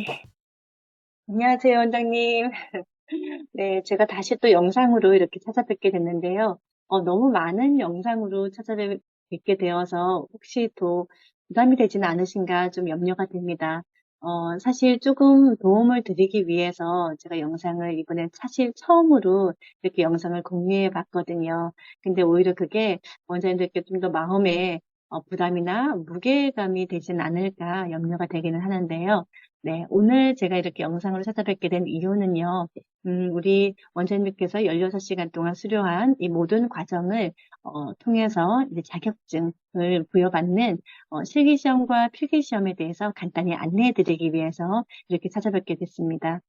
네, 안녕하세요, 원장님. 네, 제가 다시 또 영상으로 이렇게 찾아뵙게 됐는데요. 너무 많은 영상으로 찾아뵙게 되어서 혹시 또 부담이 되지는 않으신가 좀 염려가 됩니다. 사실 조금 도움을 드리기 위해서 제가 영상을 이번에 사실 처음으로 이렇게 영상을 공유해 봤거든요. 근데 오히려 그게 원장님들께 좀 더 마음에 부담이나 무게감이 되진 않을까 염려가 되기는 하는데요. 네, 오늘 제가 이렇게 영상으로 찾아뵙게 된 이유는요. 우리 원장님께서 16시간 동안 수료한 이 모든 과정을 통해서 이제 자격증을 부여받는 실기시험과 필기시험에 대해서 간단히 안내해 드리기 위해서 이렇게 찾아뵙게 됐습니다.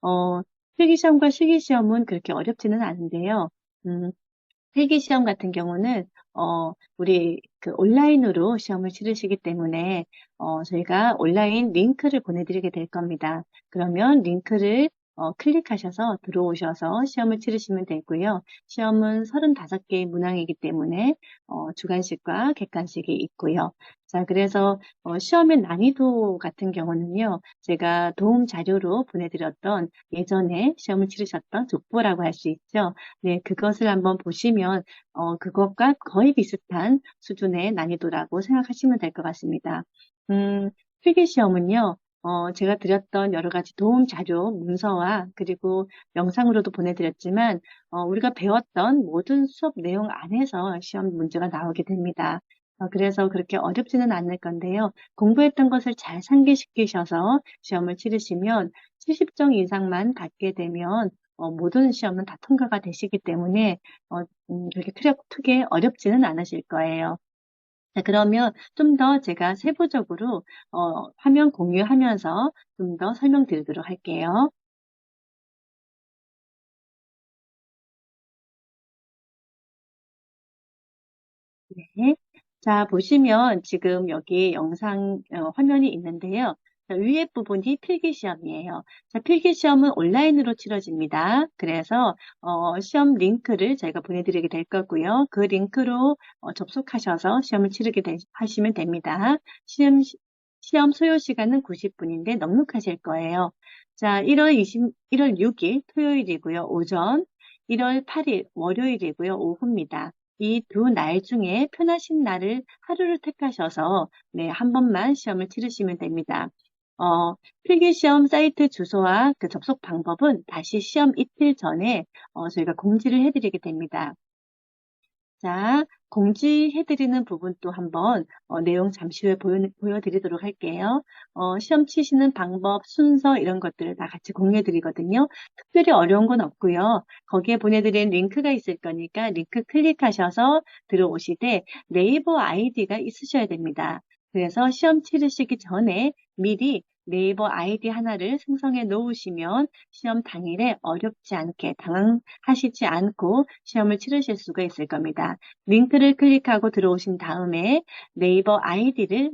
어, 필기시험과 실기시험은 그렇게 어렵지는 않은데요. 음, 필기시험 같은 경우는 우리 그 온라인으로 시험을 치르시기 때문에 저희가 온라인 링크를 보내드리게 될 겁니다. 그러면 링크를 클릭하셔서 들어오셔서 시험을 치르시면 되고요. 시험은 35개의 문항이기 때문에 주관식과 객관식이 있고요. 자, 그래서 시험의 난이도 같은 경우는요. 제가 도움 자료로 보내드렸던 예전에 시험을 치르셨던 족보라고 할 수 있죠. 네, 그것을 한번 보시면 그것과 거의 비슷한 수준의 난이도라고 생각하시면 될 것 같습니다. 음, 필기시험은요, 제가 드렸던 여러 가지 도움 자료, 문서와 그리고 영상으로도 보내드렸지만, 우리가 배웠던 모든 수업 내용 안에서 시험 문제가 나오게 됩니다. 그래서 그렇게 어렵지는 않을 건데요. 공부했던 것을 잘 상기시키셔서 시험을 치르시면 70점 이상만 받게 되면 모든 시험은 다 통과가 되시기 때문에 그렇게 크게 어렵지는 않으실 거예요. 자, 그러면 좀 더 제가 세부적으로 화면 공유하면서 좀 더 설명드리도록 할게요. 네. 자, 보시면 지금 여기 영상 화면이 있는데요. 자, 위에 부분이 필기시험이에요. 자, 필기시험은 온라인으로 치러집니다. 그래서 시험 링크를 저희가 보내드리게 될 거고요. 그 링크로 접속하셔서 시험을 하시면 됩니다. 시험 소요 시간은 90분인데 넉넉하실 거예요. 자, 1월 6일 토요일이고요. 오전, 1월 8일 월요일이고요. 오후입니다. 이 두 날 중에 편하신 날을 하루를 택하셔서 네, 한 번만 시험을 치르시면 됩니다. 필기시험 사이트 주소와 그 접속 방법은 다시 시험 이틀 전에 저희가 공지를 해드리게 됩니다. 자, 공지해드리는 부분 또 한번 내용 잠시 후에 보여드리도록 할게요. 시험 치시는 방법, 순서 이런 것들을 다 같이 공유해드리거든요. 특별히 어려운 건 없고요. 거기에 보내드린 링크가 있을 거니까 링크 클릭하셔서 들어오시되 네이버 아이디가 있으셔야 됩니다. 그래서 시험 치르시기 전에 미리 네이버 아이디 하나를 생성해 놓으시면 시험 당일에 어렵지 않게 당황하시지 않고 시험을 치르실 수가 있을 겁니다. 링크를 클릭하고 들어오신 다음에 네이버 아이디를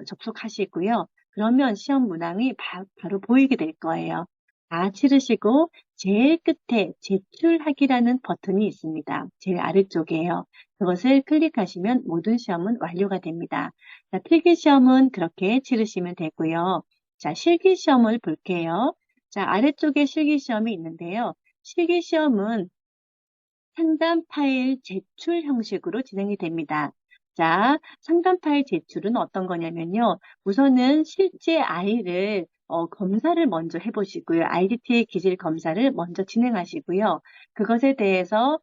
접속하시고요. 그러면 시험 문항이 바로 보이게 될 거예요. 다 치르시고 제일 끝에 제출하기라는 버튼이 있습니다. 제일 아래쪽이에요. 그것을 클릭하시면 모든 시험은 완료가 됩니다. 자, 필기시험은 그렇게 치르시면 되고요. 자, 실기시험을 볼게요. 자, 아래쪽에 실기시험이 있는데요. 실기시험은 상담 파일 제출 형식으로 진행이 됩니다. 자, 상담 파일 제출은 어떤 거냐면요. 우선은 실제 아이를 검사를 먼저 해보시고요. IDT의 기질 검사를 먼저 진행하시고요. 그것에 대해서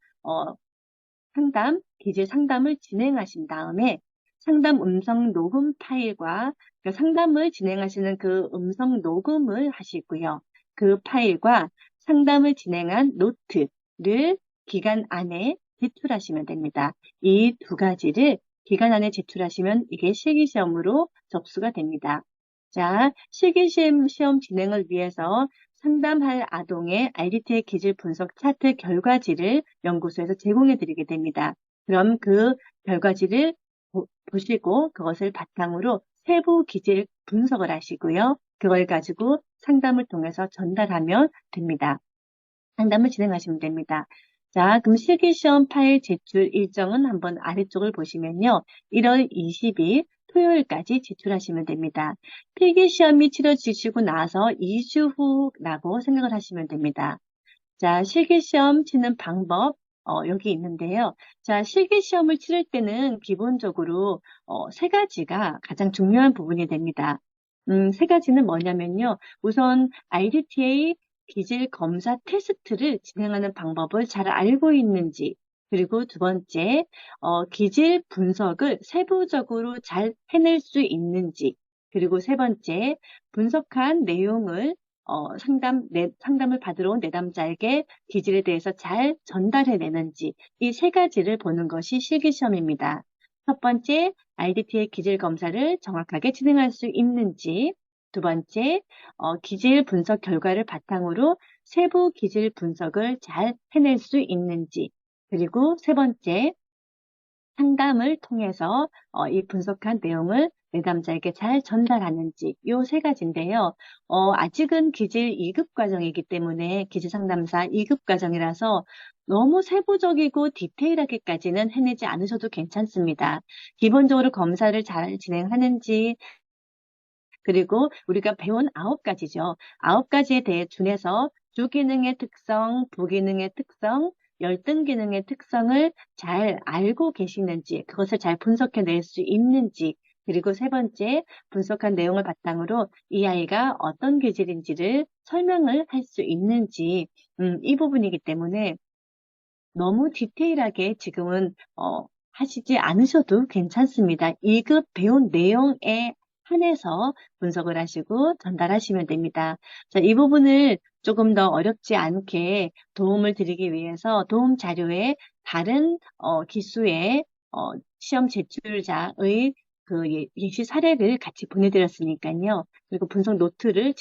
기질 상담을 진행하신 다음에 상담 음성 녹음 파일과 그 상담을 진행하시는 그 음성 녹음을 하시고요. 그 파일과 상담을 진행한 노트를 기간 안에 제출하시면 됩니다. 이 두 가지를 기간 안에 제출하시면 이게 실기시험으로 접수가 됩니다. 자, 실기시험 진행을 위해서 상담할 아동의 RDT의 기질 분석 차트 결과지를 연구소에서 제공해 드리게 됩니다. 그럼 그 결과지를 보시고 그것을 바탕으로 세부 기질 분석을 하시고요. 그걸 가지고 상담을 통해서 전달하면 됩니다. 상담을 진행하시면 됩니다. 자, 그럼 실기시험 파일 제출 일정은 한번 아래쪽을 보시면요. 1월 20일 토요일까지 제출하시면 됩니다. 필기시험이 치러지시고 나서 2주 후라고 생각을 하시면 됩니다. 자, 실기시험 치는 방법, 여기 있는데요. 자, 실기시험을 치를 때는 기본적으로, 세 가지가 가장 중요한 부분이 됩니다. 세 가지는 뭐냐면요. 우선 IDTA 기질 검사 테스트를 진행하는 방법을 잘 알고 있는지, 그리고 두 번째, 기질 분석을 세부적으로 잘 해낼 수 있는지, 그리고 세 번째, 분석한 내용을 상담을 받으러 온 내담자에게 기질에 대해서 잘 전달해내는지 이 세 가지를 보는 것이 실기시험입니다. 첫 번째, IDT의 기질 검사를 정확하게 진행할 수 있는지, 두 번째, 기질 분석 결과를 바탕으로 세부 기질 분석을 잘 해낼 수 있는지, 그리고 세 번째, 상담을 통해서 이 분석한 내용을 내담자에게 잘 전달하는지 이 세 가지인데요. 아직은 기질 2급 과정이기 때문에 기질상담사 2급 과정이라서 너무 세부적이고 디테일하게까지는 해내지 않으셔도 괜찮습니다. 기본적으로 검사를 잘 진행하는지, 그리고 우리가 배운 9가지죠. 9가지에 대해 준해서 주기능의 특성, 부기능의 특성, 열등 기능의 특성을 잘 알고 계시는지, 그것을 잘 분석해낼 수 있는지, 그리고 세 번째, 분석한 내용을 바탕으로 이 아이가 어떤 기질인지를 설명을 할 수 있는지, 이 부분이기 때문에 너무 디테일하게 지금은 하시지 않으셔도 괜찮습니다. 2급 배운 내용에 한해서 분석을 하시고 전달하시면 됩니다. 자, 이 부분을 조금 더 어렵지 않게 도움을 드리기 위해서 도움 자료에 다른 기수의 시험 제출자의 그 예시 사례를 같이 보내드렸으니까요. 그리고 분석 노트를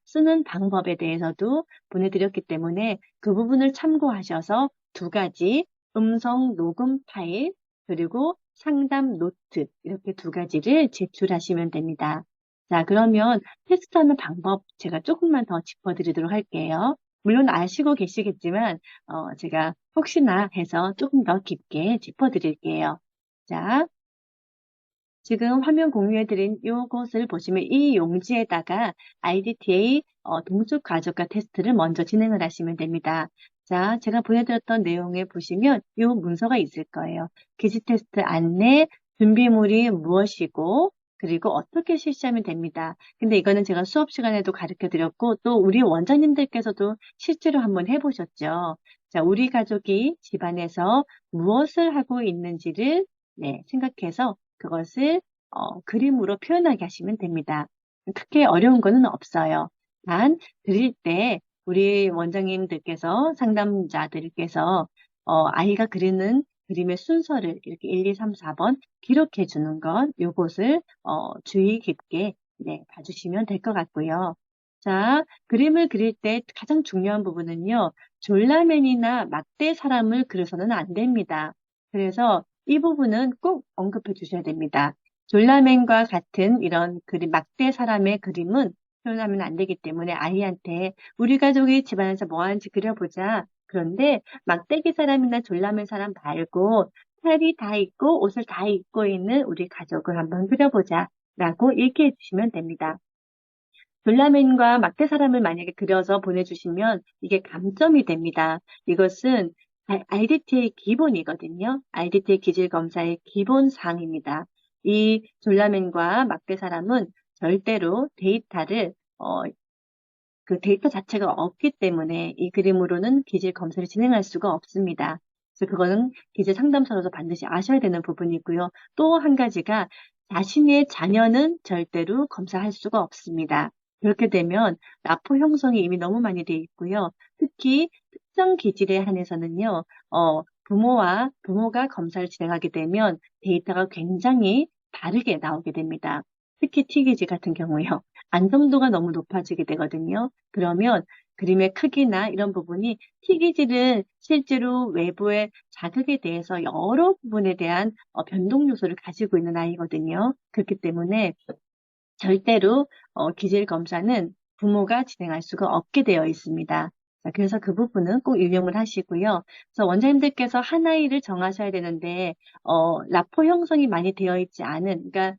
쓰는 방법에 대해서도 보내드렸기 때문에 그 부분을 참고하셔서 두 가지 음성 녹음 파일 그리고 상담 노트 이렇게 두 가지를 제출하시면 됩니다. 자, 그러면 테스트하는 방법 제가 조금만 더 짚어드리도록 할게요. 물론 아시고 계시겠지만 제가 혹시나 해서 조금 더 깊게 짚어드릴게요. 자, 지금 화면 공유해드린 이것을 보시면 이 용지에다가 IDTA 동적 가족과 테스트를 먼저 진행을 하시면 됩니다. 자, 제가 보내드렸던 내용에 보시면 이 문서가 있을 거예요. 기지 테스트 안내, 준비물이 무엇이고, 그리고 어떻게 실시하면 됩니다. 근데 이거는 제가 수업 시간에도 가르쳐 드렸고, 또 우리 원장님들께서도 실제로 한번 해보셨죠. 자, 우리 가족이 집안에서 무엇을 하고 있는지를 생각해서 그것을 그림으로 표현하게 하시면 됩니다. 크게 어려운 거는 없어요. 단, 드릴 때 우리 원장님들께서, 상담자들께서 아이가 그리는 그림의 순서를 이렇게 1, 2, 3, 4번 기록해 주는 것, 요것을 주의 깊게 봐주시면 될 것 같고요. 자, 그림을 그릴 때 가장 중요한 부분은요, 졸라맨이나 막대 사람을 그려서는 안 됩니다. 그래서 이 부분은 꼭 언급해 주셔야 됩니다. 졸라맨과 같은 이런 그림, 막대 사람의 그림은 표현하면 안 되기 때문에 아이한테 우리 가족이 집안에서 뭐 하는지 그려보자. 그런데 막대기 사람이나 졸라맨 사람 말고 살이 다 있고 옷을 다 입고 있는 우리 가족을 한번 그려보자. 라고 얘기해 주시면 됩니다. 졸라맨과 막대 사람을 만약에 그려서 보내주시면 이게 감점이 됩니다. 이것은 IDT의 기본이거든요. IDT의 기질 검사의 기본 사항입니다. 이 졸라맨과 막대 사람은 절대로 데이터를 그 데이터 자체가 없기 때문에 이 그림으로는 기질 검사를 진행할 수가 없습니다. 그래서 그거는 기질 상담사로서 반드시 아셔야 되는 부분이고요. 또 한 가지가 자신의 자녀는 절대로 검사할 수가 없습니다. 그렇게 되면 납포 형성이 이미 너무 많이 되어 있고요. 특히 특정 기질에 한해서는요, 부모가 검사를 진행하게 되면 데이터가 굉장히 다르게 나오게 됩니다. 특히 T기질 같은 경우요. 안정도가 너무 높아지게 되거든요. 그러면 그림의 크기나 이런 부분이 T기질은 실제로 외부의 자극에 대해서 여러 부분에 대한 변동 요소를 가지고 있는 아이거든요. 그렇기 때문에 절대로 기질 검사는 부모가 진행할 수가 없게 되어 있습니다. 자, 그래서 그 부분은 꼭 유념을 하시고요. 그래서 원장님들께서 한 아이를 정하셔야 되는데, 라포 형성이 많이 되어 있지 않은, 그러니까,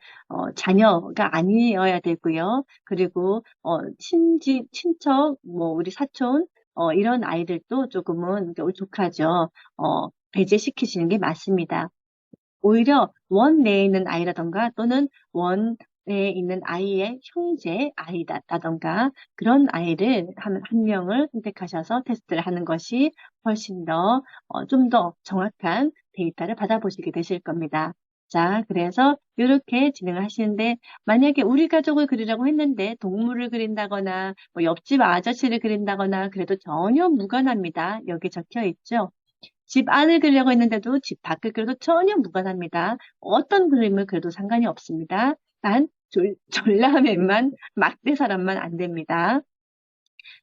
자녀가 아니어야 되고요. 그리고, 친척, 뭐, 우리 사촌, 이런 아이들도 조금은 울적하죠. 배제시키시는 게 맞습니다. 오히려 원 내에 있는 아이라던가 또는 원내에 있는 아이의 형제 아이다라던가 그런 아이를 한 명을 선택하셔서 테스트를 하는 것이 훨씬 더, 좀 더 정확한 데이터를 받아보시게 되실 겁니다. 자, 그래서 이렇게 진행을 하시는데 만약에 우리 가족을 그리려고 했는데 동물을 그린다거나 뭐 옆집 아저씨를 그린다거나 그래도 전혀 무관합니다. 여기 적혀 있죠. 집 안을 그리려고 했는데도 집 밖을 그려도 전혀 무관합니다. 어떤 그림을 그려도 상관이 없습니다. 단 졸라맨만 막대 사람만 안 됩니다.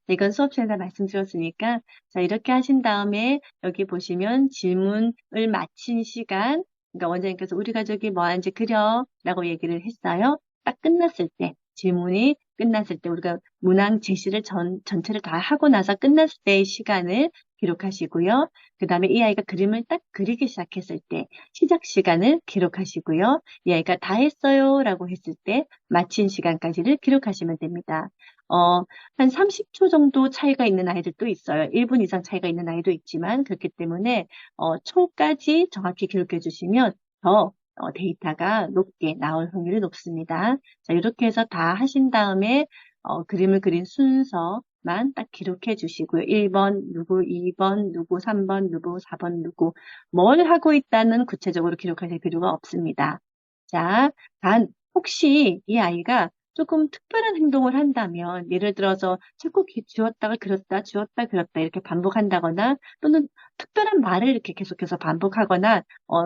네, 이건 수업 시간에 말씀드렸으니까 자 이렇게 하신 다음에 여기 보시면 질문을 마친 시간 그러니까 원장님께서 우리 가족이 뭐 하는지 그려라고 얘기를 했어요. 딱 끝났을 때 질문이 끝났을 때 우리가 문항 제시를 전체를 다 하고 나서 끝났을 때의 시간을 기록하시고요. 그 다음에 이 아이가 그림을 딱 그리기 시작했을 때 시작 시간을 기록하시고요. 이 아이가 다 했어요 라고 했을 때 마친 시간까지를 기록하시면 됩니다. 한 30초 정도 차이가 있는 아이들도 있어요. 1분 이상 차이가 있는 아이도 있지만 그렇기 때문에 초까지 정확히 기록해 주시면 더 데이터가 높게 나올 확률이 높습니다. 자, 이렇게 해서 다 하신 다음에 그림을 그린 순서만 딱 기록해 주시고요. 1번 누구, 2번 누구, 3번 누구, 4번 누구 뭘 하고 있다는 구체적으로 기록하실 필요가 없습니다. 자, 단 혹시 이 아이가 조금 특별한 행동을 한다면, 예를 들어서 자꾸 지웠다가 그렸다, 지웠다 그렸다 이렇게 반복한다거나, 또는 특별한 말을 이렇게 계속해서 반복하거나,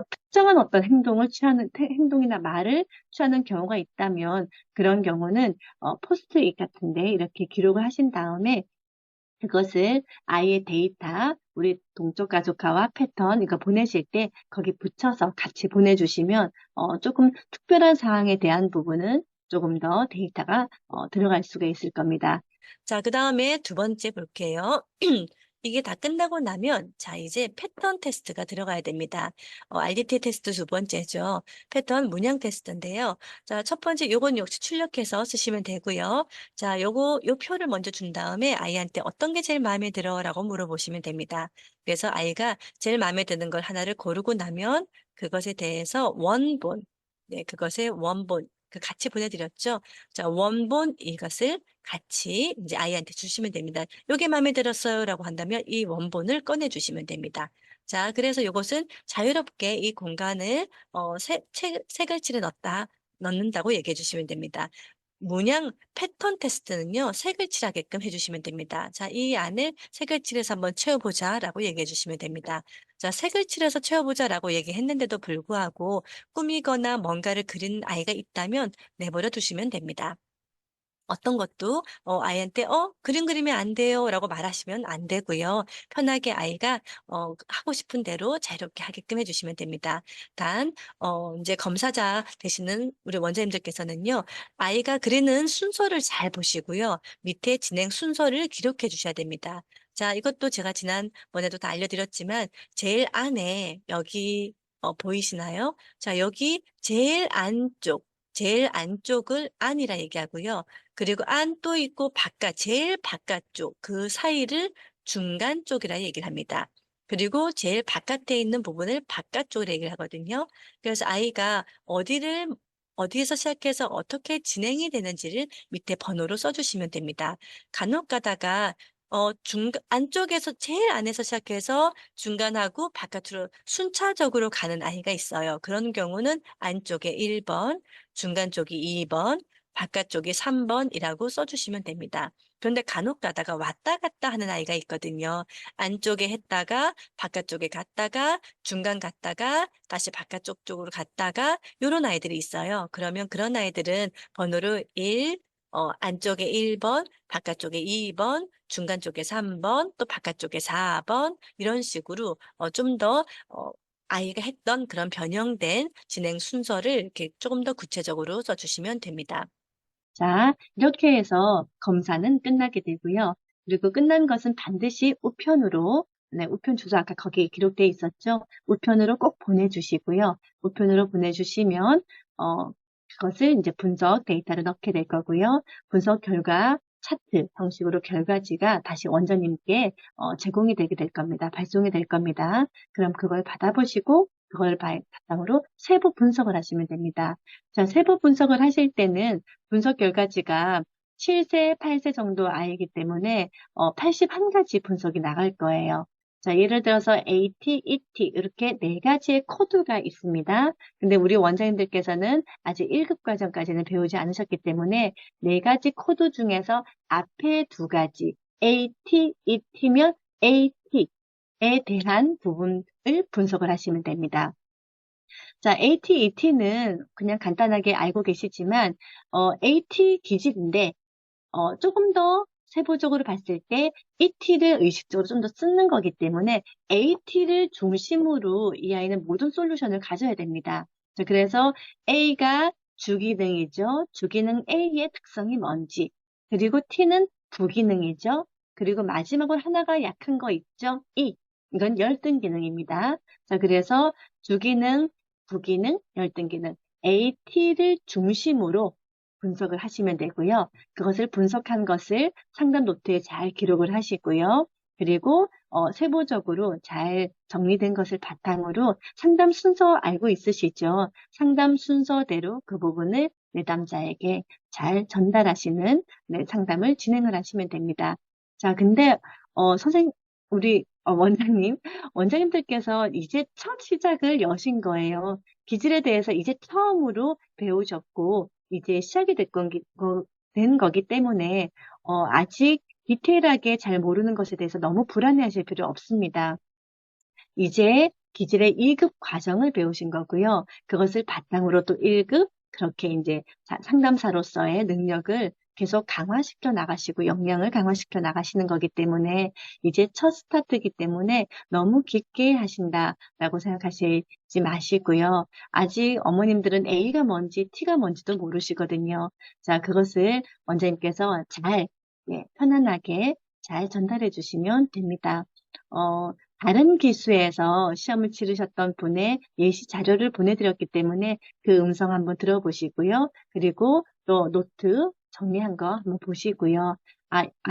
특정한 어떤 행동이나 말을 취하는 경우가 있다면, 그런 경우는, 포스트잇 같은데 이렇게 기록을 하신 다음에, 그것을 아이의 데이터, 우리 동쪽 가족화와 패턴, 이거 보내실 때 거기 붙여서 같이 보내주시면 조금 특별한 사항에 대한 부분은 조금 더 데이터가 들어갈 수가 있을 겁니다. 자, 그 다음에 두 번째 볼게요. 이게 다 끝나고 나면, 자, 이제 패턴 테스트가 들어가야 됩니다. RDT 테스트 두 번째죠. 패턴 문양 테스트인데요. 자, 첫 번째, 요건 역시 출력해서 쓰시면 되고요. 자, 요 표를 먼저 준 다음에 아이한테 어떤 게 제일 마음에 들어라고 물어보시면 됩니다. 그래서 아이가 제일 마음에 드는 걸 하나를 고르고 나면 그것에 대해서 원본, 네, 그것의 원본, 그 같이 보내드렸죠. 자, 원본 이것을 같이 이제 아이한테 주시면 됩니다. 요게 마음에 들었어요라고 한다면 이 원본을 꺼내 주시면 됩니다. 자, 그래서 요것은 자유롭게 이 공간을 색을 칠해 넣는다고 얘기해 주시면 됩니다. 문양 패턴 테스트는요, 색을 칠하게끔 해주시면 됩니다. 자, 이 안을 색을 칠해서 한번 채워보자 라고 얘기해 주시면 됩니다. 자, 색을 칠해서 채워보자 라고 얘기했는데도 불구하고 꾸미거나 뭔가를 그린 아이가 있다면 내버려 두시면 됩니다. 어떤 것도 아이한테 그림 그리면 안 돼요라고 말하시면 안 되고요. 편하게 아이가 하고 싶은 대로 자유롭게 하게끔 해주시면 됩니다. 단 이제 검사자 되시는 우리 원장님들께서는요. 아이가 그리는 순서를 잘 보시고요. 밑에 진행 순서를 기록해 주셔야 됩니다. 자, 이것도 제가 지난번에도 다 알려드렸지만 제일 안에 여기 보이시나요? 자, 여기 제일 안쪽을 안이라 얘기하고요. 그리고 안 또 있고 제일 바깥쪽 그 사이를 중간 쪽이라 얘기를 합니다. 그리고 제일 바깥에 있는 부분을 바깥쪽으로 얘기를 하거든요. 그래서 아이가 어디에서 시작해서 어떻게 진행이 되는지를 밑에 번호로 써주시면 됩니다. 간혹 가다가 안쪽에서 제일 안에서 시작해서 중간하고 바깥으로 순차적으로 가는 아이가 있어요. 그런 경우는 안쪽에 1번, 중간 쪽이 2번, 바깥 쪽이 3번이라고 써주시면 됩니다. 그런데 간혹 가다가 왔다 갔다 하는 아이가 있거든요. 안쪽에 했다가 바깥쪽에 갔다가 중간 갔다가 다시 바깥쪽 쪽으로 갔다가 이런 아이들이 있어요. 그러면 그런 아이들은 번호를 안쪽에 1번, 바깥쪽에 2번, 중간 쪽에 3번, 또 바깥쪽에 4번 이런 식으로 좀 더 아이가 했던 그런 변형된 진행 순서를 이렇게 조금 더 구체적으로 써주시면 됩니다. 자, 이렇게 해서 검사는 끝나게 되고요. 그리고 끝난 것은 반드시 우편으로, 네, 우편 주소 아까 거기에 기록되어 있었죠. 우편으로 꼭 보내주시고요. 우편으로 보내주시면, 그것을 이제 분석 데이터를 넣게 될 거고요. 분석 결과 차트 형식으로 결과지가 다시 원장님께 제공이 되게 될 겁니다. 발송이 될 겁니다. 그럼 그걸 받아보시고 그걸 바탕으로 세부 분석을 하시면 됩니다. 자, 세부 분석을 하실 때는 분석 결과지가 7세, 8세 정도 아이이기 때문에 81가지 분석이 나갈 거예요. 자, 예를 들어서 AT, ET 이렇게 네 가지의 코드가 있습니다. 근데 우리 원장님들께서는 아직 1급 과정까지는 배우지 않으셨기 때문에 네 가지 코드 중에서 앞에 두 가지 AT, ET면 AT에 대한 부분을 분석을 하시면 됩니다. 자, AT, ET는 그냥 간단하게 알고 계시지만 AT 기질인데 조금 더 세부적으로 봤을 때 ET를 의식적으로 좀 더 쓰는 거기 때문에 AT를 중심으로 이 아이는 모든 솔루션을 가져야 됩니다. 자, 그래서 A가 주기능이죠. 주기능 A의 특성이 뭔지. 그리고 T는 부기능이죠. 그리고 마지막으로 하나가 약한 거 있죠. E. 이건 열등기능입니다. 자, 그래서 주기능, 부기능, 열등기능. AT를 중심으로 분석을 하시면 되고요. 그것을 분석한 것을 상담 노트에 잘 기록을 하시고요. 그리고 세부적으로 잘 정리된 것을 바탕으로 상담 순서 알고 있으시죠? 상담 순서대로 그 부분을 내담자에게 잘 전달하시는 네, 상담을 진행을 하시면 됩니다. 자, 근데 우리 원장님들께서 이제 첫 시작을 여신 거예요. 기질에 대해서 이제 처음으로 배우셨고 이제 시작이 된 거기 때문에 아직 디테일하게 잘 모르는 것에 대해서 너무 불안해하실 필요 없습니다. 이제 기질의 1급 과정을 배우신 거고요. 그것을 바탕으로 또 1급 그렇게 이제 상담사로서의 능력을 계속 강화시켜 나가시고 역량을 강화시켜 나가시는 거기 때문에 이제 첫 스타트이기 때문에 너무 깊게 하신다라고 생각하시지 마시고요. 아직 어머님들은 A가 뭔지 T가 뭔지도 모르시거든요. 자, 그것을 원장님께서 잘 편안하게 잘 전달해 주시면 됩니다. 다른 기수에서 시험을 치르셨던 분의 예시 자료를 보내드렸기 때문에 그 음성 한번 들어보시고요. 그리고 또 노트 정리한 거 한번 보시고요.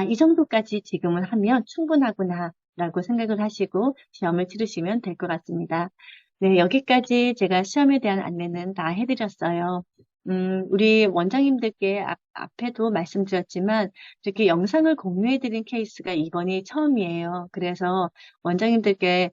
이 정도까지 지금은 하면 충분하구나 라고 생각을 하시고 시험을 치르시면 될 것 같습니다. 네, 여기까지 제가 시험에 대한 안내는 다 해드렸어요. 우리 원장님들께 앞에도 말씀드렸지만 이렇게 영상을 공유해드린 케이스가 이번이 처음이에요. 그래서 원장님들께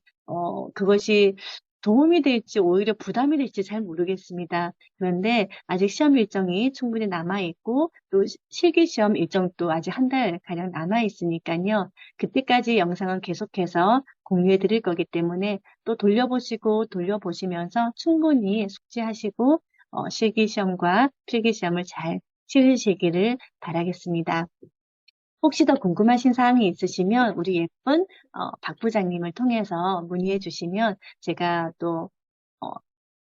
그것이 도움이 될지 오히려 부담이 될지 잘 모르겠습니다. 그런데 아직 시험 일정이 충분히 남아있고 또 실기시험 일정도 아직 한 달 가량 남아있으니까요. 그때까지 영상은 계속해서 공유해 드릴 거기 때문에 또 돌려보시고 돌려보시면서 충분히 숙지하시고 실기시험과 필기시험을 잘 치르시기를 바라겠습니다. 혹시 더 궁금하신 사항이 있으시면 우리 예쁜 박 부장님을 통해서 문의해 주시면 제가 또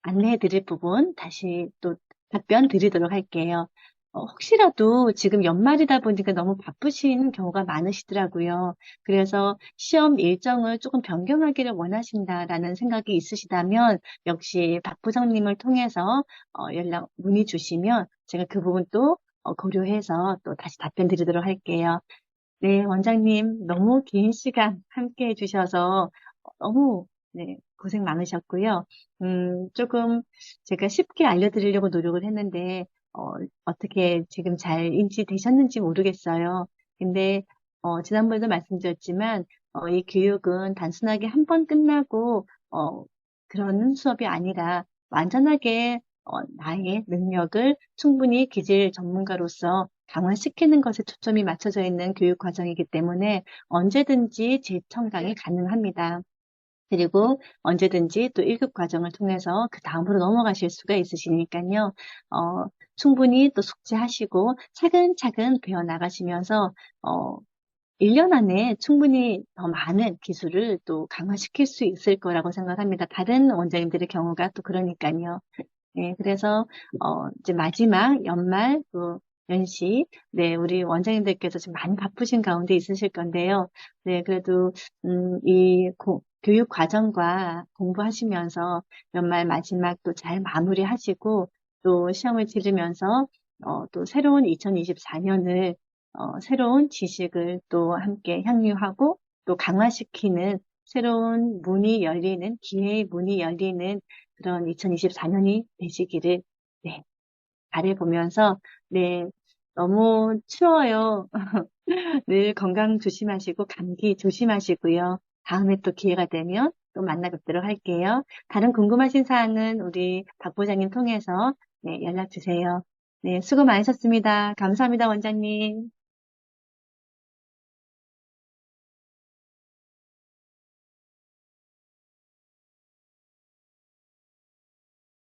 안내해 드릴 부분 다시 또 답변 드리도록 할게요. 혹시라도 지금 연말이다 보니까 너무 바쁘신 경우가 많으시더라고요. 그래서 시험 일정을 조금 변경하기를 원하신다라는 생각이 있으시다면 역시 박 부장님을 통해서 문의 주시면 제가 그 부분 또 고려해서 또 다시 답변 드리도록 할게요. 네, 원장님 너무 긴 시간 함께 해주셔서 너무 네, 고생 많으셨고요. 조금 제가 쉽게 알려드리려고 노력을 했는데 어떻게 지금 잘 인지되셨는지 모르겠어요. 근데 지난번에도 말씀드렸지만 이 교육은 단순하게 한 번 끝나고 그런 수업이 아니라 완전하게 나의 능력을 충분히 기질 전문가로서 강화시키는 것에 초점이 맞춰져 있는 교육 과정이기 때문에 언제든지 재청강이 가능합니다. 그리고 언제든지 또 1급 과정을 통해서 그 다음으로 넘어가실 수가 있으시니까요. 충분히 또 숙지하시고 차근차근 배워나가시면서 1년 안에 충분히 더 많은 기술을 또 강화시킬 수 있을 거라고 생각합니다. 다른 원장님들의 경우가 또 그러니까요. 네, 그래서 이제 마지막 연말 또 연시. 네, 우리 원장님들께서 지금 많이 바쁘신 가운데 있으실 건데요. 네, 그래도, 교육 과정과 공부하시면서 연말 마지막 또 잘 마무리하시고, 또 시험을 치르면서, 또 새로운 2024년을, 새로운 지식을 또 함께 향유하고, 또 강화시키는 새로운 문이 열리는, 기회의 문이 열리는 그런 2024년이 되시기를, 네, 바라보면서, 네, 너무 추워요. 늘 건강 조심하시고, 감기 조심하시고요. 다음에 또 기회가 되면 또 만나 뵙도록 할게요. 다른 궁금하신 사항은 우리 박 부장님 통해서 네, 연락 주세요. 네, 수고 많으셨습니다. 감사합니다, 원장님.